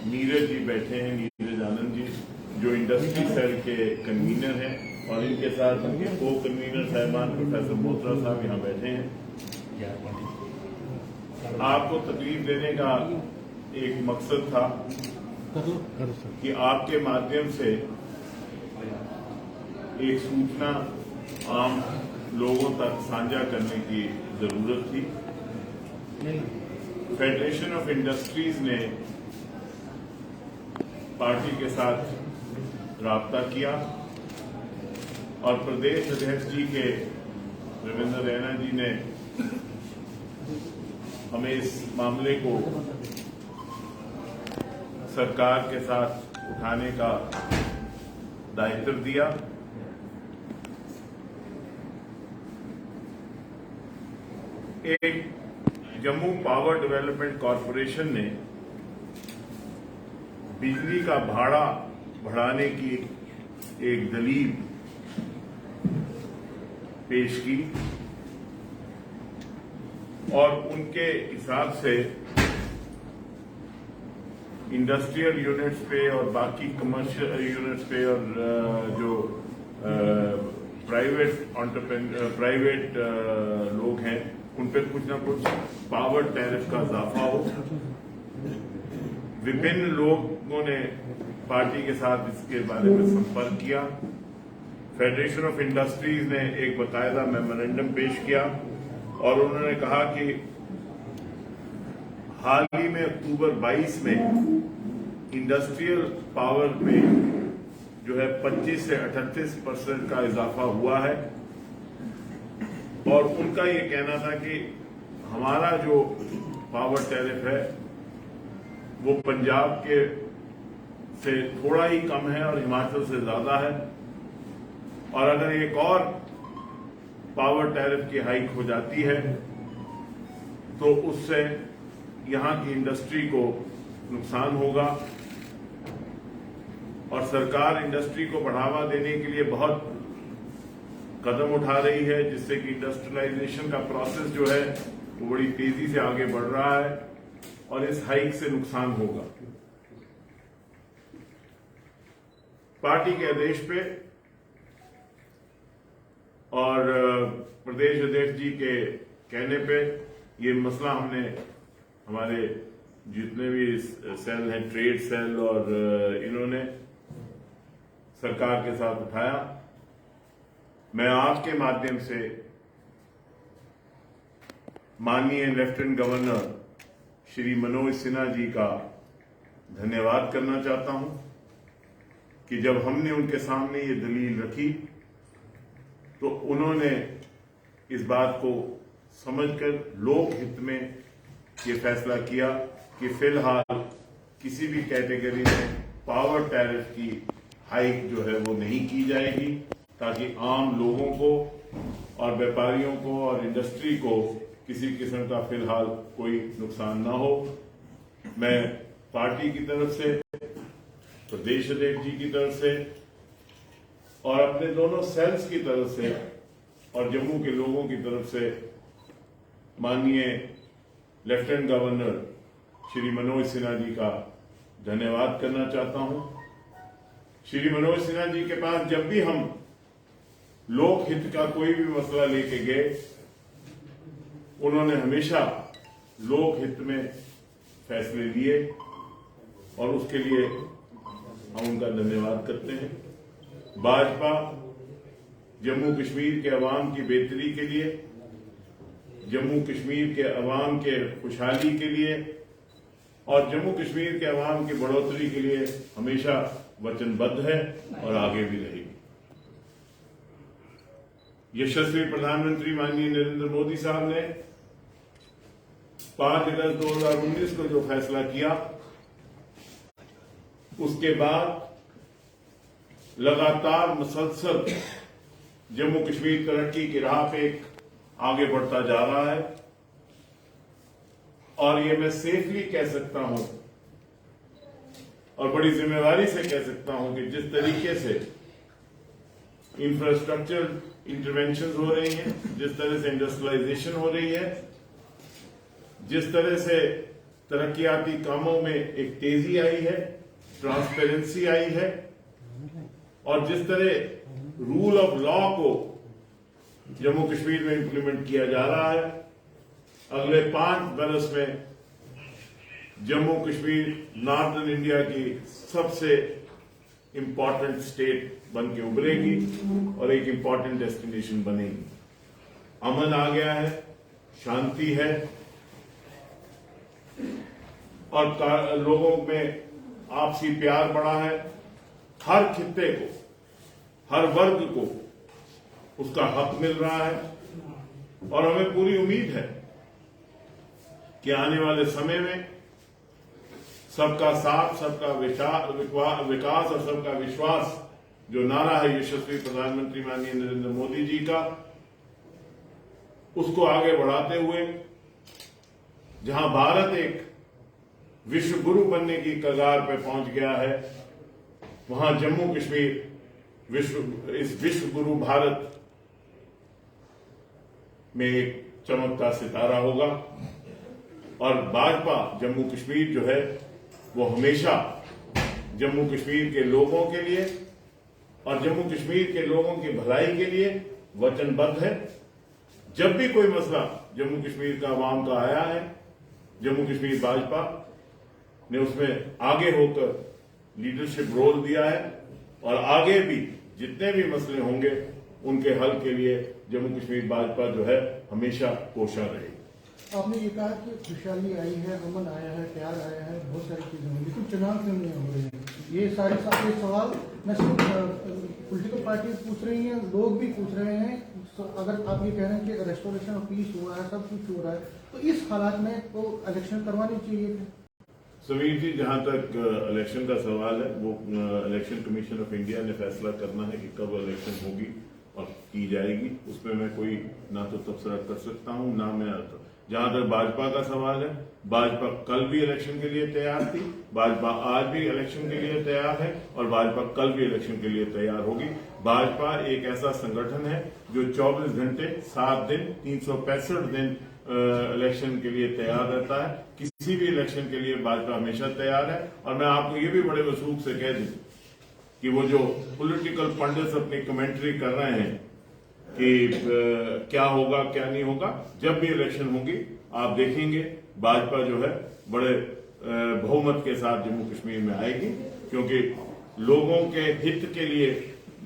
नीरज जी बैठे हैं, नीरज आनंद जी, जो इंडस्ट्री सेल के कन्वीनर हैं, और इनके साथ उनके को कन्वीनर साहिबान प्रोफेसर मोत्रा साहब यहाँ बैठे हैं। आपको तकलीफ देने का एक मकसद था कि आपके माध्यम से एक सूचना आम लोगों तक साझा करने की जरूरत थी। फेडरेशन ऑफ इंडस्ट्रीज ने पार्टी के साथ राब्ता किया और प्रदेश अध्यक्ष जी के रविंद्र रैना जी ने हमें इस मामले को सरकार के साथ उठाने का दायित्व दिया। एक जम्मू पावर डेवलपमेंट कॉरपोरेशन ने बिजली का भाड़ा बढ़ाने की एक दलील पेश की और उनके हिसाब से इंडस्ट्रियल यूनिट्स पे और बाकी कमर्शियल यूनिट्स पे और जो प्राइवेट लोग हैं उन पे कुछ ना कुछ पावर टैरिफ का इजाफा हो। विभिन्न लोगों ने पार्टी के साथ इसके बारे में संपर्क किया। फेडरेशन ऑफ इंडस्ट्रीज ने एक बाकायदा मेमोरेंडम पेश किया और उन्होंने कहा कि हाल ही में अक्टूबर 22 में इंडस्ट्रियल पावर में जो है 25 से 38% का इजाफा हुआ है और उनका ये कहना था कि हमारा जो पावर टैरिफ है वो पंजाब के से थोड़ा ही कम है और हिमाचल से ज्यादा है, और अगर एक और पावर टैरिफ की हाइक हो जाती है तो उससे यहां की इंडस्ट्री को नुकसान होगा और सरकार इंडस्ट्री को बढ़ावा देने के लिए बहुत कदम उठा रही है, जिससे कि इंडस्ट्रियलाइजेशन का प्रोसेस जो है वो बड़ी तेजी से आगे बढ़ रहा है और इस हाइक से नुकसान होगा। पार्टी के आदेश पे और प्रदेश अध्यक्ष जी के कहने पे ये मसला हमने हमारे जितने भी सेल हैं, ट्रेड सेल और इन्होंने सरकार के साथ उठाया। मैं आपके माध्यम से माननीय लेफ्टिनेंट गवर्नर श्री मनोज सिन्हा जी का धन्यवाद करना चाहता हूं कि जब हमने उनके सामने ये दलील रखी तो उन्होंने इस बात को समझकर लोक हित में ये फैसला किया कि फिलहाल किसी भी कैटेगरी में पावर टैरिफ की हाइक जो है वो नहीं की जाएगी, ताकि आम लोगों को और व्यापारियों को और इंडस्ट्री को किसी किस्म का फिलहाल कोई नुकसान ना हो। मैं पार्टी की तरफ से, प्रदेश अध्यक्ष जी की तरफ से और अपने दोनों सेल्स की तरफ से और जम्मू के लोगों की तरफ से माननीय लेफ्टिनेंट गवर्नर श्री मनोज सिन्हा जी का धन्यवाद करना चाहता हूं। श्री मनोज सिन्हा जी के पास जब भी हम लोक हित का कोई भी मसला लेके गए, उन्होंने हमेशा लोक हित में फैसले लिए और उसके लिए हम उनका धन्यवाद करते हैं। भाजपा जम्मू कश्मीर के अवाम की बेहतरी के लिए, जम्मू कश्मीर के अवाम के खुशहाली के लिए और जम्मू कश्मीर के अवाम की बढ़ोतरी के लिए हमेशा वचनबद्ध है और आगे भी रहेगी। यशस्वी प्रधानमंत्री माननीय नरेंद्र मोदी साहब ने 5 अगस्त 2019 को जो फैसला किया, उसके बाद लगातार मुसलसल जम्मू कश्मीर तरक्की की राह पे आगे बढ़ता जा रहा है और ये मैं सेफली कह सकता हूं और बड़ी जिम्मेवारी से कह सकता हूं कि जिस तरीके से इंफ्रास्ट्रक्चर इंटरवेंशन हो रही हैं, जिस तरह से इंडस्ट्रियलाइजेशन हो रही है, जिस तरह से तरक्याती कामों में एक तेजी आई है, ट्रांसपेरेंसी आई है, और जिस तरह रूल ऑफ लॉ को जम्मू कश्मीर में इंप्लीमेंट किया जा रहा है, अगले 5 बरस में जम्मू कश्मीर नॉर्दर्न इंडिया की सबसे इंपॉर्टेंट स्टेट बन के उभरेगी और एक इंपॉर्टेंट डेस्टिनेशन बनेगी। अमन आ गया है, शांति है, और लोगों में आपसी प्यार बढ़ा है। हर खित्ते को, हर वर्ग को उसका हक मिल रहा है, और हमें पूरी उम्मीद है कि आने वाले समय में सबका साथ, सबका विकास और सबका विश्वास जो नारा है यशस्वी प्रधानमंत्री माननीय नरेंद्र मोदी जी का, उसको आगे बढ़ाते हुए जहां भारत एक विश्व गुरु बनने की कगार पर पहुंच गया है, वहां जम्मू कश्मीर इस विश्व गुरु भारत में एक चमकता सितारा होगा। और भाजपा जम्मू कश्मीर जो है वो हमेशा जम्मू कश्मीर के लोगों के लिए और जम्मू कश्मीर के लोगों की भलाई के लिए वचनबद्ध है। जब भी कोई मसला जम्मू कश्मीर का आवाम का आया है, जम्मू कश्मीर भाजपा ने उसमें आगे होकर लीडरशिप रोल दिया है, और आगे भी जितने भी मसले होंगे उनके हल के लिए जम्मू कश्मीर भाजपा जो है हमेशा कोशा रहेगी। आपने ये कहा कि खुशहाली आई है, अमन आया है, प्यार आया है, बहुत सारी चीजें होंगी, लेकिन चुनाव क्यों नहीं हो रहे हैं? ये सारे सवाल न सिर्फ पॉलिटिकल पार्टी पूछ रही हैं, लोग भी पूछ रहे हैं। अगर आप ये कह रहे हैं कि रेस्टोरेशन ऑफ पीस हुआ है, सब कुछ हो रहा है, तो इस हालात में तो इलेक्शन करवानी चाहिए थे। समीर जी, जहां तक इलेक्शन का सवाल है, वो इलेक्शन कमीशन ऑफ इंडिया ने फैसला करना है कि कब इलेक्शन होगी और की जाएगी। उसमें मैं कोई ना तो तबसरा कर सकता हूं, ना मैं। जहां तक भाजपा का सवाल है, भाजपा कल भी इलेक्शन के लिए तैयार थी, भाजपा आज भी इलेक्शन के लिए तैयार है, और भाजपा कल भी इलेक्शन के लिए तैयार होगी। भाजपा एक ऐसा संगठन है जो 24 घंटे 7 दिन 365 दिन इलेक्शन के लिए तैयार रहता है। किसी भी इलेक्शन के लिए भाजपा हमेशा तैयार है। और मैं आपको ये भी बड़े वसूख से कह दूं कि वो जो पॉलिटिकल पंडित्स अपनी कमेंट्री कर रहे हैं कि क्या होगा क्या नहीं होगा, जब भी इलेक्शन होगी आप देखेंगे भाजपा जो है बड़े बहुमत के साथ जम्मू कश्मीर में आएगी, क्योंकि लोगों के हित के लिए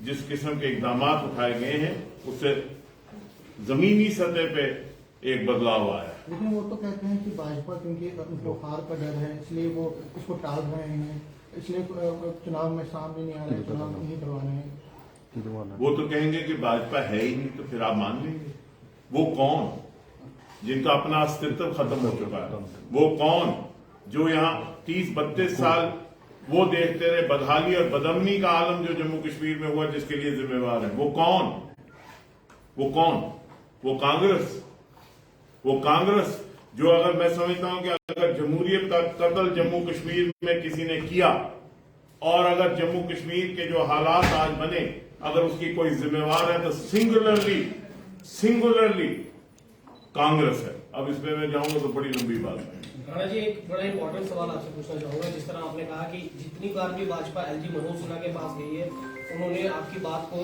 जिस किस्म के इकदाम उठाए गए हैं उससे जमीनी सतह पे एक बदलाव आया। लेकिन वो तो कहते हैं कि भाजपा क्योंकि उनको हार का डर है, इसलिए वो इसको टाल रहे हैं, इसलिए चुनाव में सामने नहीं आ रहे, चुनाव नहीं करवाने हैं। वो तो कहेंगे कि भाजपा है ही नहीं, तो फिर आप मान लेंगे। वो कौन जिनका अपना अस्तित्व खत्म हो चुका है? वो कौन जो यहाँ 30-32 साल वो देखते रहे बदहाली और बदअमनी का आलम जो जम्मू कश्मीर में हुआ, जिसके लिए जिम्मेवार है? वो कौन? वो कांग्रेस। वो कांग्रेस जो, अगर मैं समझता हूं कि अगर जमहूरियत का कत्ल जम्मू कश्मीर में किसी ने किया, और अगर जम्मू कश्मीर के जो हालात आज बने, अगर उसकी कोई जिम्मेवार है तो सिंगुलरली कांग्रेस है। अब इसमें मैं जाऊंगा तो बड़ी लंबी बात है। राणा जी, एक बड़ा इंपॉर्टेंट सवाल आपसे पूछना चाहूंगा। जिस तरह आपने कहा कि जितनी बार भी भाजपा एलजी मनोज सिन्हा के पास गई है, उन्होंने आपकी बात को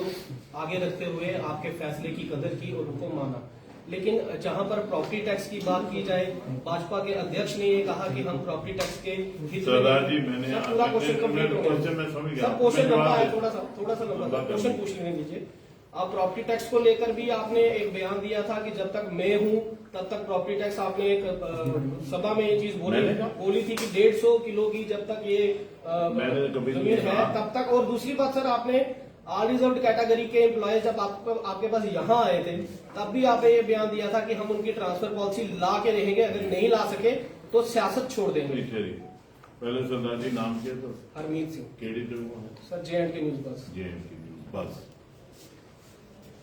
आगे रखते हुए आपके फैसले की कदर की और उनको माना। लेकिन जहां पर प्रॉपर्टी टैक्स की बात की जाए, भाजपा के अध्यक्ष ने ये कहा कि हम प्रॉपर्टी टैक्स के सरदार जी, मैंने पूरा क्वेश्चन कंप्लीट हो गया। मैं समझ गया, क्वेश्चन लंबा है, थोड़ा सा लंबा था, क्वेश्चन पूछ लेने दीजिए। अब प्रॉपर्टी टैक्स को लेकर भी आपने एक बयान दिया था कि जब तक मैं हूं तब तक प्रॉपर्टी टैक्स, आपने एक सभा में ये चीज बोली थी कि 150 किलो की जब तक ये जमीन है तब तक। और दूसरी बात सर, आपने ऑल रिजर्व कैटेगरी के एम्प्लॉय जब आपके पास यहाँ आए थे, तब भी आपने ये बयान दिया था कि हम उनकी ट्रांसफर पॉलिसी ला के रहेंगे, अगर नहीं ला सके तो सियासत छोड़ देंगे। पहले सरदार जी नाम क्या था? हरमीत सिंह। केडी जगह सर JNK न्यूज बस। JNK न्यूज बस।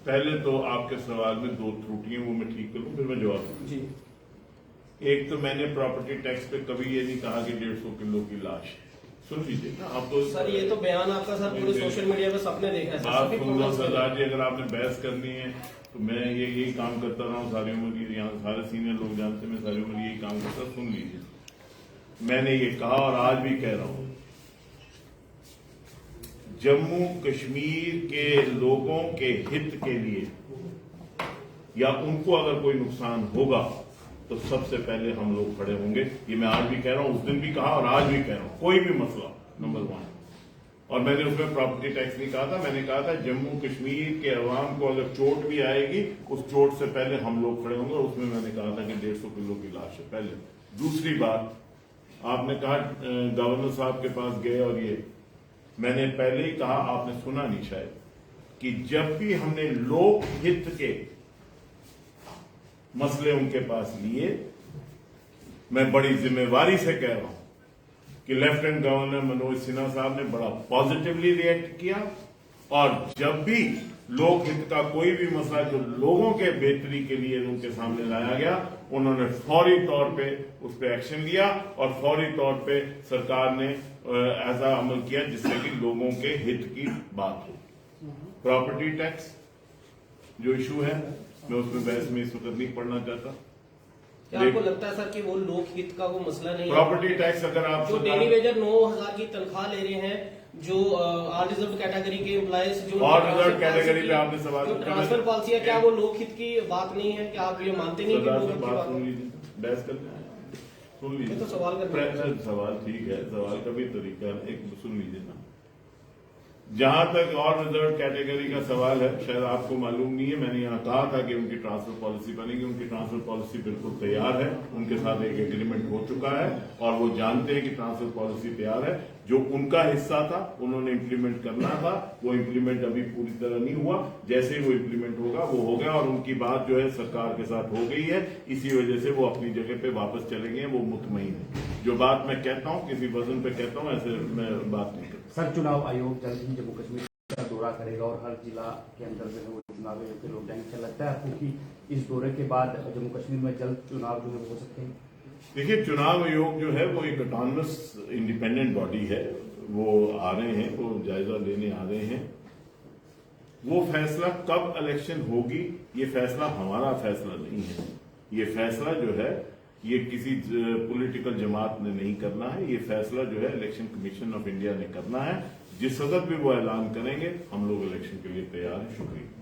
पहले तो आपके सवाल में 2 त्रुटियां, वो मैं ठीक करूं, फिर मैं जवाब दूं। जी। एक तो मैंने प्रॉपर्टी टैक्स पे कभी ये नहीं कहा कि 150 किलो की लाश। सुन लीजिए ना आप तो। सर ये तो बयान आपका सर पूरे सोशल मीडिया पे सबने देखा है। बात सुन लो सरदार जी, अगर आपने बहस करनी है तो मैं यही काम करता रहा हूँ सारी उम्र। यहाँ सारे सीनियर लोग जानते हैं मैं सारी उम्र यही काम करता। सुन लीजिए, मैंने ये कहा और आज भी कह रहा हूं, जम्मू कश्मीर के लोगों के हित के लिए या उनको अगर कोई नुकसान होगा तो सबसे पहले हम लोग खड़े होंगे। ये मैं आज भी कह रहा हूं, उस दिन भी कहा और आज भी कह रहा हूं। कोई भी मसला, नंबर 1। और मैंने उसमें प्रॉपर्टी टैक्स नहीं कहा था, मैंने कहा था जम्मू कश्मीर के अवाम को अगर चोट भी आएगी, उस चोट से पहले हम लोग खड़े होंगे। और उसमें मैंने कहा था कि 150 किलो की लाश है पहले। दूसरी बात, आपने कहा गवर्नर साहब के पास गए और ये, मैंने पहले ही कहा, आपने सुना नहीं शायद, कि जब भी हमने लोक हित के मसले उनके पास लिए, मैं बड़ी जिम्मेवारी से कह रहा हूं कि लेफ्टिनेंट गवर्नर मनोज सिन्हा साहब ने बड़ा पॉजिटिवली रिएक्ट किया। और जब भी लोक हित का कोई भी मसला जो लोगों के बेहतरी के लिए उनके सामने लाया गया, उन्होंने फौरी तौर पे उस पर एक्शन लिया और फौरी तौर पे सरकार ने ऐसा अमल किया जिससे कि लोगों के हित की बात हो। प्रॉपर्टी टैक्स जो इशू है, मैं उसमें बहस में इस वक्त नहीं पढ़ना चाहता। क्या आपको लगता है सर कि वो लोकहित का वो मसला नहीं है? प्रॉपर्टी टैक्स अगर आप जो डेली वेजर 9,000 की तनख्वाह ले रहे हैं, जो आर रिजर्व कैटेगरी के एम्प्लॉयज, जो और रिजर्व कैटेगरी पे आपने सवाल जो ट्रांसफर पॉलिसी है, क्या वो लोकहित की बात नहीं है? क्या आप ये मानते नहीं कि लोकहित की बात बात सुन है? लीजिए, बहस करने आए हैं। सुन लीजिए, ये तो सवाल करने आए हैं। सवाल ठीक है, सवाल का भी तरीका है, एक सुन लीजिए ना। जहां तक और रिजर्व कैटेगरी का सवाल है, शायद आपको मालूम नहीं है, मैंने यहां कहा था कि उनकी ट्रांसफर पॉलिसी बनेगी। उनकी ट्रांसफर पॉलिसी बिल्कुल तैयार है, उनके साथ एक एग्रीमेंट हो चुका है और वो जानते हैं कि ट्रांसफर पॉलिसी तैयार है। जो उनका हिस्सा था, उन्होंने इंप्लीमेंट करना था, वो इंप्लीमेंट अभी पूरी तरह नहीं हुआ। जैसे ही वो इंप्लीमेंट होगा वो हो गया और उनकी बात जो है सरकार के साथ हो गई है। इसी वजह से वो अपनी जगह पे वापस चले गए, वो मुतमईन है। जो बात मैं कहता हूँ, किसी वजन पे कहता हूँ, ऐसे मैं बात नहीं करता। सर, चुनाव आयोग जल्द ही जम्मू कश्मीर का दौरा करेगा और हर जिला के अंदर जो है वो चुनाव आयोग के लोग जाएंगे। क्या लगता है आपको कि इस दौरे के बाद जम्मू कश्मीर में जल्द चुनाव जो है हो सकते हैं? देखिए, चुनाव आयोग जो है वो एक ऑटोनमस इंडिपेंडेंट बॉडी है। वो आ रहे हैं, वो जायजा लेने आ रहे हैं। वो फैसला कब इलेक्शन होगी, ये फैसला हमारा फैसला नहीं है। ये फैसला जो है ये किसी पॉलिटिकल जमात ने नहीं करना है। ये फैसला जो है इलेक्शन कमीशन ऑफ इंडिया ने करना है। जिस वक्त भी वो ऐलान करेंगे, हम लोग इलेक्शन के लिए तैयार हैं। शुक्रिया।